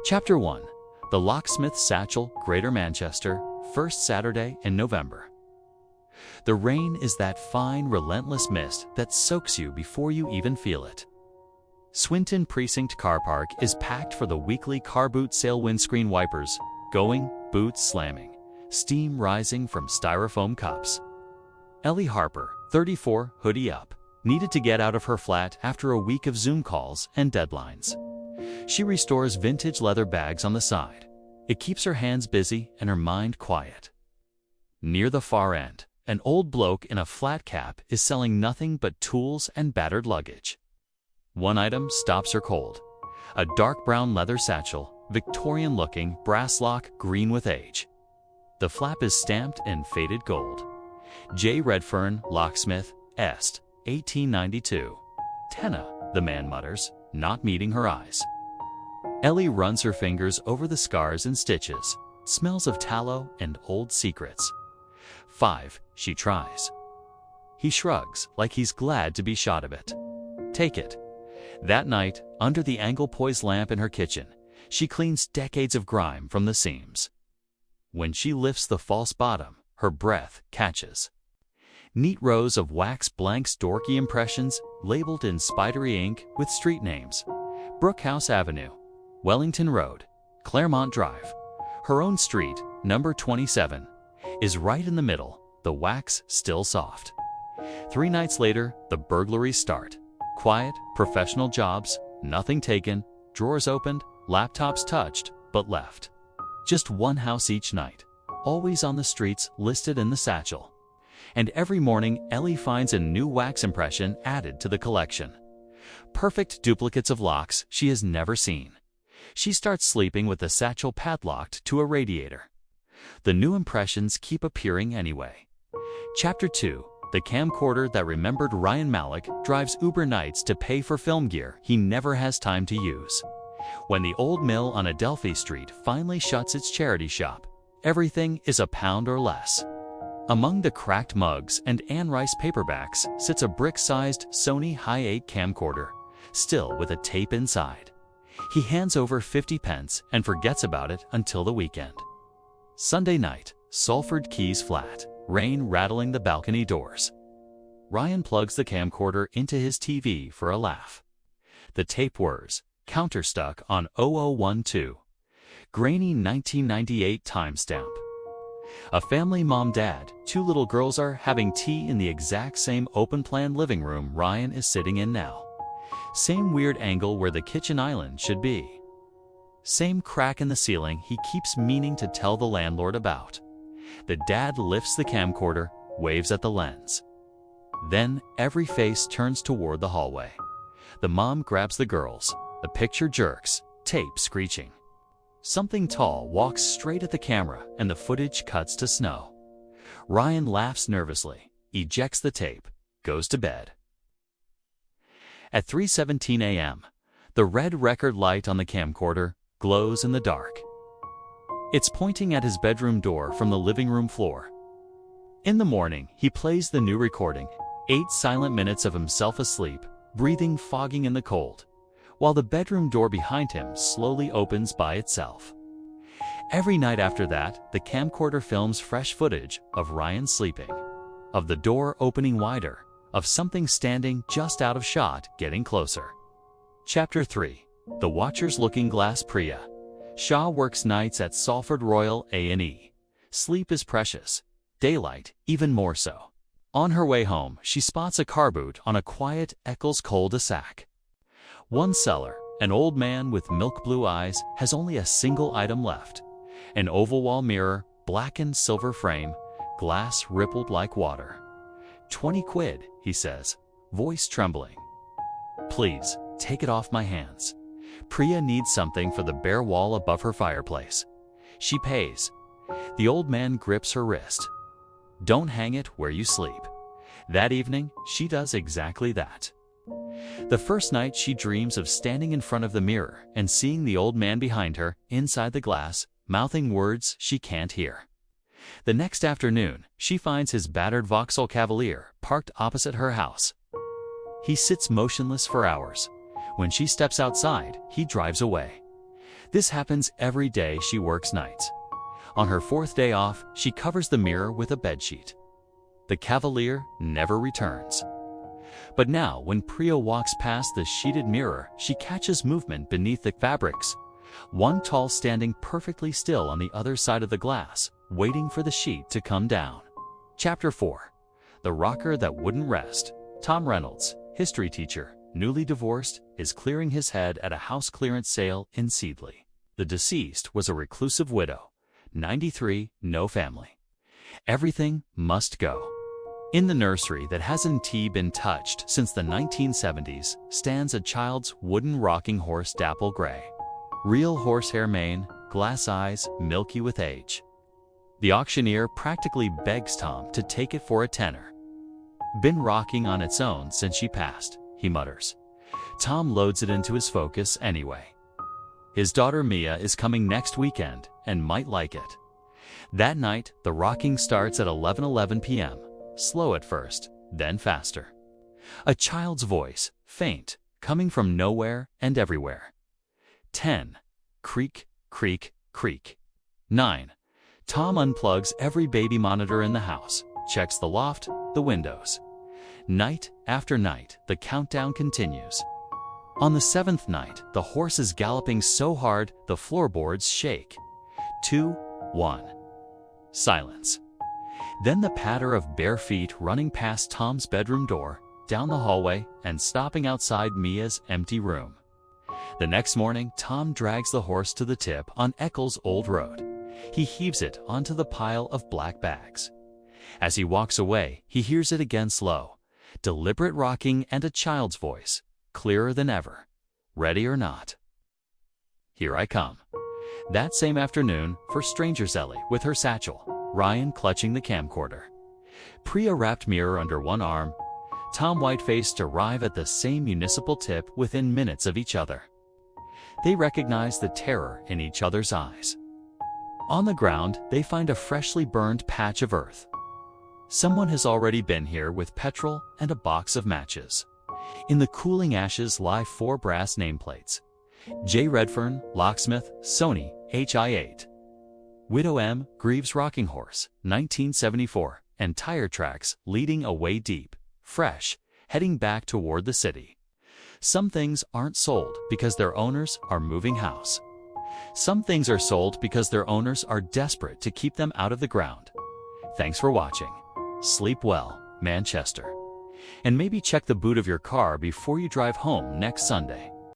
Chapter 1. The Locksmith Satchel, Greater Manchester, first Saturday in November. The rain is that fine, relentless mist that soaks you before you even feel it. Swinton Precinct Car Park is packed for the weekly car boot sale. Windscreen wipers going, boots slamming, steam rising from styrofoam cups. Ellie Harper, 34, hoodie up, needed to get out of her flat after a week of Zoom calls and deadlines. She restores vintage leather bags on the side. It keeps her hands busy and her mind quiet. Near the far end, an old bloke in a flat cap is selling nothing but tools and battered luggage. One item stops her cold. A dark brown leather satchel, Victorian looking, brass lock, green with age. The flap is stamped in faded gold. J. Redfern, locksmith, Est, 1892. Tenna, the man mutters, not meeting her eyes. Ellie runs her fingers over the scars and stitches, smells of tallow and old secrets. 5, she tries. He shrugs like he's glad to be shot of it. Take it. That night, under the angle poise lamp in her kitchen, she cleans decades of grime from the seams. When she lifts the false bottom, her breath catches. Neat rows of wax blanks, dorky impressions labeled in spidery ink with street names. Brookhouse Avenue, Wellington Road, Claremont Drive. Her own street, number 27, is right in the middle, the wax still soft. 3 nights later, the burglaries start. Quiet, professional jobs, nothing taken, drawers opened, laptops touched, but left. Just one house each night, always on the streets, listed in the satchel. And every morning, Ellie finds a new wax impression added to the collection. Perfect duplicates of locks she has never seen. She starts sleeping with the satchel padlocked to a radiator. The new impressions keep appearing anyway. Chapter 2. The camcorder that remembered. Ryan Malik drives Uber nights to pay for film gear he never has time to use. When the old mill on Adelphi Street finally shuts its charity shop, everything is £1 or less. Among the cracked mugs and Anne Rice paperbacks sits a brick-sized Sony Hi8 camcorder, still with a tape inside. He hands over 50 pence and forgets about it until the weekend. Sunday night, Salford Keys flat, rain rattling the balcony doors. Ryan plugs the camcorder into his TV for a laugh. The tape whirs, counterstuck on 0012. Grainy 1998 timestamp. A family mom-dad, 2 little girls are having tea in the exact same open-plan living room Ryan is sitting in now. Same weird angle where the kitchen island should be. Same crack in the ceiling he keeps meaning to tell the landlord about. The dad lifts the camcorder, waves at the lens. Then every face turns toward the hallway. The mom grabs the girls. The picture jerks, tape screeching. Something tall walks straight at the camera and the footage cuts to snow. Ryan laughs nervously, ejects the tape, goes to bed. At 3:17 a.m., the red record light on the camcorder glows in the dark. It's pointing at his bedroom door from the living room floor. In the morning, he plays the new recording, 8 silent minutes of himself asleep, breathing fogging in the cold, while the bedroom door behind him slowly opens by itself. Every night after that, the camcorder films fresh footage of Ryan sleeping, of the door opening wider, of something standing just out of shot getting closer. Chapter 3. The Watcher's Looking Glass. Priya. Shaw works nights at Salford Royal A&E. Sleep is precious. Daylight, even more so. On her way home, she spots a car boot on a quiet Eccles cul-de-sac. One seller, an old man with milk blue eyes, has only a single item left. An oval wall mirror, blackened silver frame, glass rippled like water. 20 quid, he says, voice trembling. Please, take it off my hands. Priya needs something for the bare wall above her fireplace. She pays. The old man grips her wrist. Don't hang it where you sleep. That evening, she does exactly that. The first night she dreams of standing in front of the mirror and seeing the old man behind her, inside the glass, mouthing words she can't hear. The next afternoon, she finds his battered Vauxhall Cavalier parked opposite her house. He sits motionless for hours. When she steps outside, he drives away. This happens every day she works nights. On her 4th day off, she covers the mirror with a bedsheet. The cavalier never returns. But now, when Priya walks past the sheeted mirror, she catches movement beneath the fabrics. One tall standing perfectly still on the other side of the glass, waiting for the sheet to come down. Chapter 4. The Rocker That Wouldn't Rest. Tom Reynolds, history teacher, newly divorced, is clearing his head at a house clearance sale in Seedley. The deceased was a reclusive widow, 93, no family. Everything must go. In the nursery that hasn't been touched since the 1970s stands a child's wooden rocking horse, dapple gray. Real horsehair mane, glass eyes, milky with age. The auctioneer practically begs Tom to take it for a tenner. Been rocking on its own since she passed, he mutters. Tom loads it into his Focus anyway. His daughter Mia is coming next weekend and might like it. That night, the rocking starts at 11:11 p.m., slow at first, then faster. A child's voice, faint, coming from nowhere and everywhere. 10. Creak, creak, creak. 9. Tom unplugs every baby monitor in the house, checks the loft, the windows. Night after night, the countdown continues. On the 7th night, the horse is galloping so hard the floorboards shake. 2, 1. Silence. Then the patter of bare feet running past Tom's bedroom door, down the hallway, and stopping outside Mia's empty room. The next morning, Tom drags the horse to the tip on Eccles Old Road. He heaves it onto the pile of black bags. As he walks away, he hears it again, slow, deliberate rocking, and a child's voice, clearer than ever. Ready or not? Here I come. That same afternoon, for strangers, Ellie with her satchel, Ryan clutching the camcorder. Priya wrapped mirror under one arm. Tom white-faced arrive at the same municipal tip within minutes of each other. They recognize the terror in each other's eyes. On the ground, they find a freshly burned patch of earth. Someone has already been here with petrol and a box of matches. In the cooling ashes lie 4 brass nameplates. J. Redfern, locksmith, Sony, HI8. Widow M. Greaves rocking horse, 1974, and tire tracks leading away deep, fresh, heading back toward the city. Some things aren't sold because their owners are moving house. Some things are sold because their owners are desperate to keep them out of the ground. Thanks for watching. Sleep well, Manchester. And maybe check the boot of your car before you drive home next Sunday.